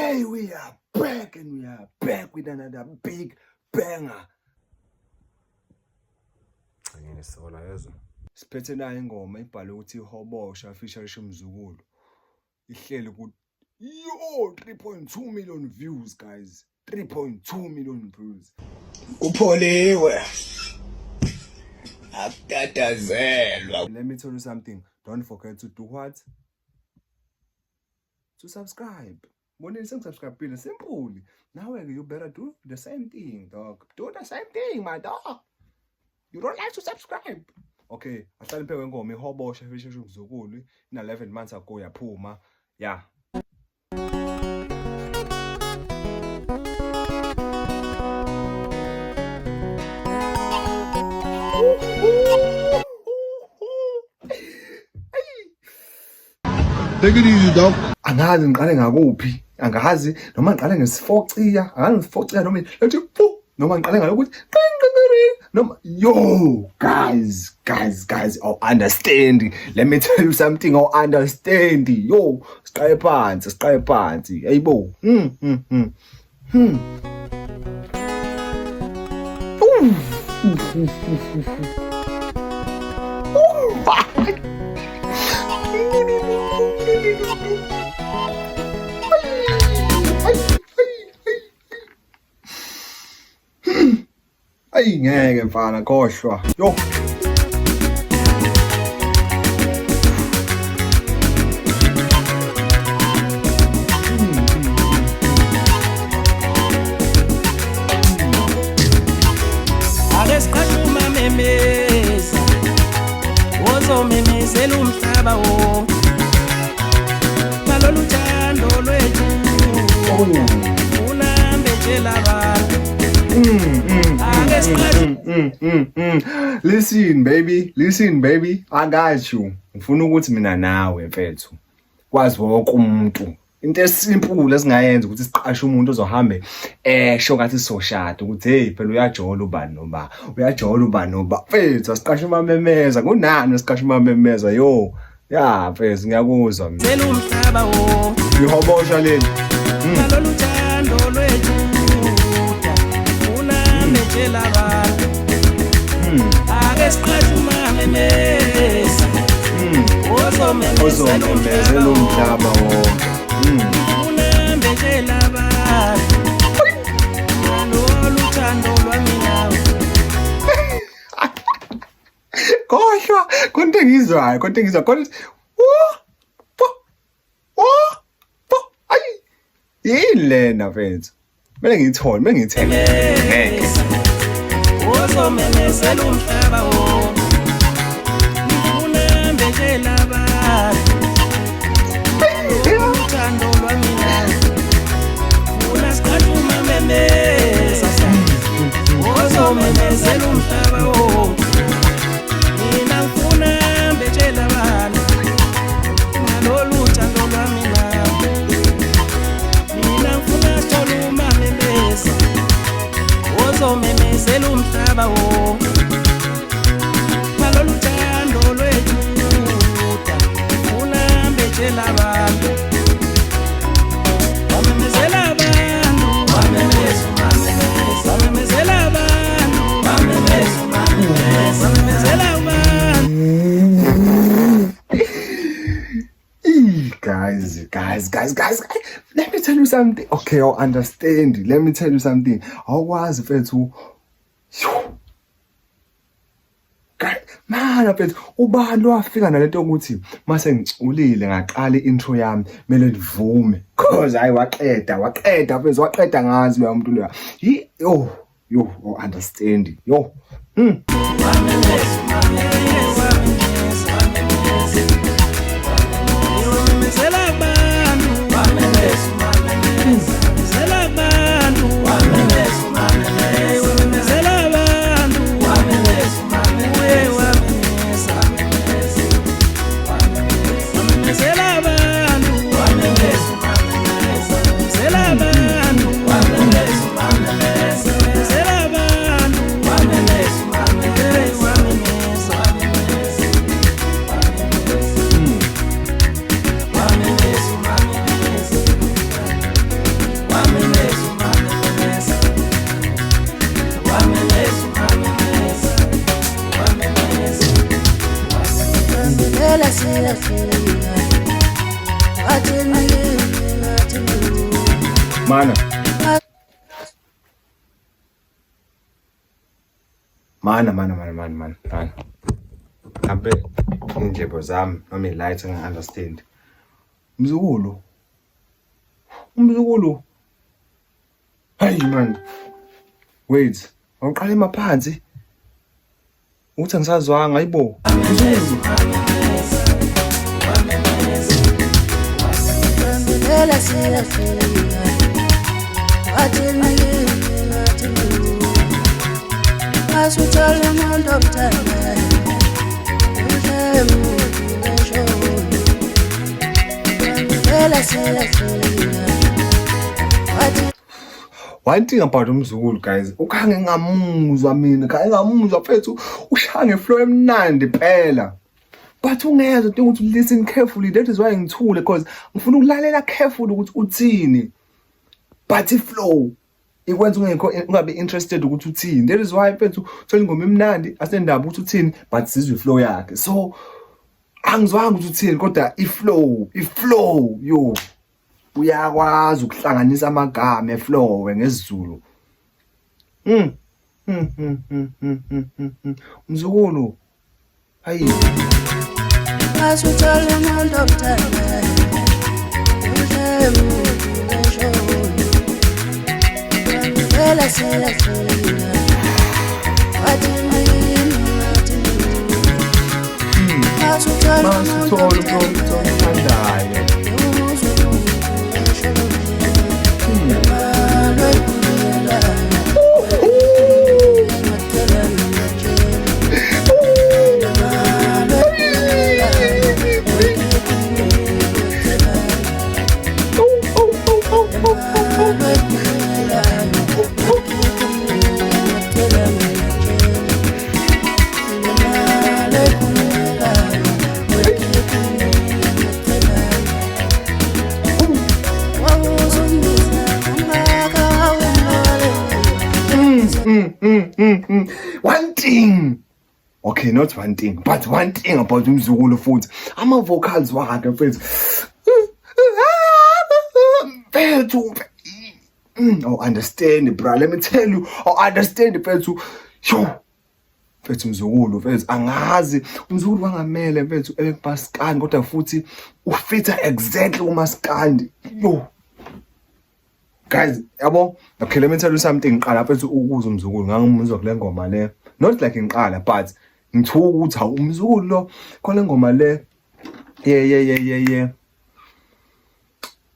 Hey, we are back and we are back with another big banger. Siphethe nayo ingoma ibhalwe ukuthi ihobosha featuring Mzukulu. Ihleli ku 3.2 million views guys. 3.2 million views. Kupholiwe. Akutatazelwa. Let me tell you something. Don't forget to do what? To subscribe. When you subscribe, simple. Now you better do the same thing, dog. Do the same thing, my dog. You don't like to subscribe. Okay, aqala impela ngoma ihobosha featuring Mzukulu ina 11 months ago yaphuma. Yeah. Take it easy, dog. Angazi ngiqale ngakuphi. Angazi noma ngiqale ngesifociya, angazi ngesifociya noma lethi pu noma ngiqale ngalokuthi noma yo guys, oh understand. Let me tell you something, oh understand. Yo, siqale phansi. Hayibo. Ay ngeke mfana khohlwa. Yo. Akesiqhuma memeza. Wozomemezela umhlaba wonke. Ngalolu thando lwethu. Ulambe nje labantu. Listen baby, I got you. Ngifuna ukuthi mina nawe mfethu kwazi wonke umuntu into esimple esingayenza ukuthi siqashe umuntu ozohambe esho ngathi soshada ukuthi hey phela uyajola ubani noba mfethu asiqashe umamemeza kunani asiqashe umamemeza yo ya mfethu ngiyakuzwa mina Zela umhlaba wonke ihobosha leli ngalolu thando lwethu ulambe nje labantu akesiqhuma memeza ozomemezela umhlaba wonke ulambe nje labantu ngalolu thando lwami nawe khohlwa konke ngizwayo ay yilena mfethu mele ngithenge Wozomemezela umhlaba wonke ulambe nje labantu uthando lwami nawe unasiqhuma memeza wozomemezela umhlaba wonke mina ngifuna nje labantu ngalolu thando lwami nawe mina ngifuna siqhuma memeza wozomemezela umhlaba wonke ngalolu thando lwethu ulambe nje labantu wamemezela abantu wamemezela abantu wamemezela abantu guys, let me tell you something. Okay, I'll understand. Let me tell you something. Awukwazi mfethu. Man, mfethu, ubani wafika nalento ukuthi mase ngiculile ngaqala intro yami mele nivume. Cause hayi waqeda mfethu waqeda ngazi lo muntu lo. Yo, understand. Yo. Mana. Mana. Abe indlebo zami noma i-light engi-understand. Mzukulu. Hey man. Wait. Awuqala emaphansi. Uthi angisazwanga ayibo. One thing about umzukulu guys, ukhange ngamuzwa mina, khange ngamuzwa mfethu ushange flow emnandi phela. But ungezwe udinga ukuthi listen carefully, that is why ngithule because ngifuna ukulalela carefully ukuthi uthini. But iflow ikwenza ungabe interested ukuthi uthini. That is why mfethu uthola ingoma emnandi asendaba ukuthi uthini but sizwe iflow yakhe. So angizwanga ukuthi uthini kodwa iflow yo uyakwazi ukuhlanganisa amagama eflow ngesizulu. Mzukulu hayi asuthola umuntu omthanda Bella sela One thing. Okay, not one thing, but one thing about umzukulu futhi. Ama vocals wakhe mfethu. Oh, understand, bro. Let me tell you. Oh, understand mfethu. Yo. Mfethu mzukulu mfethu angazi umzukulu wangamele mfethu ebasikandi kodwa futhi ufita exactly umasikandi. Yo. Guys, yabo, okay, let me tell you something. Ngiqala mfethu ukuza umzukulu ngangimuzwa kule ngoma le. Not like ngiqala, but ngithuka ukuthi hawu umzukulu lo khona ngoma le. Yeah.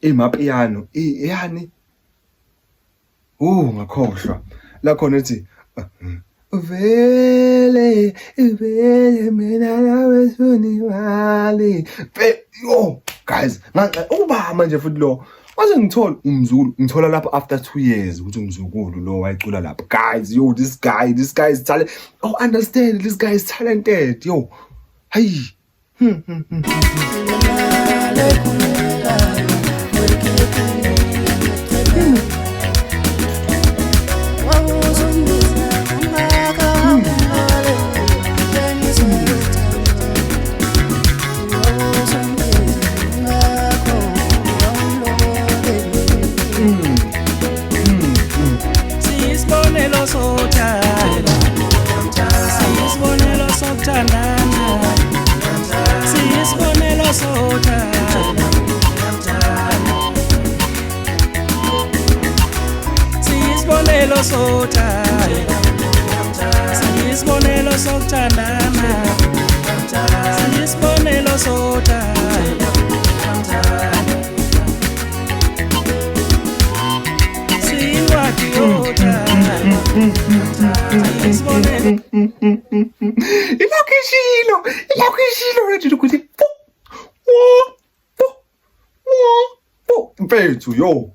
Imapiano, yani. Ngakhohlwa. La khona ethi vele mina nawe sunimali. Yo, guys, uba manje futhi lo Waze ngithola umzukulu ngithola lapho after 2 years ukuthi umzukulu lo wayicula lapho. Guys, yo, this guy is talented. Oh, understand, this guy is talented. Yo. Hey. Siyisibonelo sokuthandana Siyisibonelo sokuthandana Siyincwadi yothando Siyisibonelo Ilokishilo nje ukuthi mfethu yo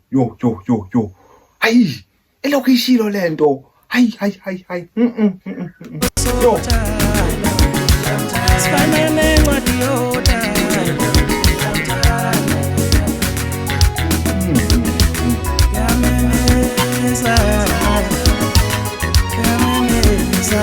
hayi elokishilo lento hayi yo Sifanele ncwadi yothando Yameneza Yameneza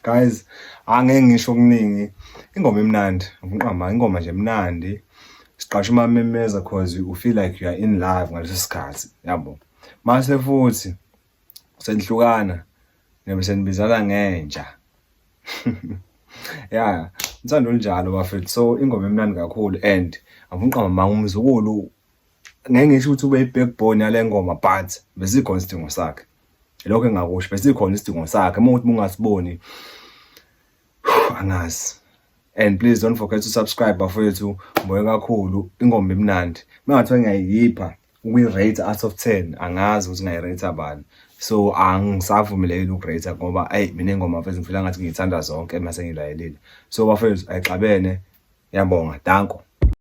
Guys, angeke ngisho okuningi. Ingoma emnandi, ngiqamba ingoma nje emnandi. Siqasha umamemeza cause you feel like you are in love ngaleso sikhathi, yabo. Mase futhi senihlukana nebe senibizana ngenja. Yeah, ngithanda njalo bafethu. So ingoma emnandi kakhulu and angiqamba mangumzukulu ngeke ngisho ukuthi ube i-backbone yale ngoma but besikhona isidingo sakhe. Lokho engakusho besikhona isidingo sakhe uma uthi ungasiboni angazi. And please don't forget to subscribe bafethu. Mboye kakhulu ingoma emnandi. Mengathiwa ngiyayipha uyi-rate out of 10 angazi ukuthi ngayirate abani. So angisavumelekile ukurate ngoba mina ingoma bafethu ngifila ngathi ngiyithanda zonke mase ngilayelile. So bafethu ayixabene. Ngiyabonga. Danko.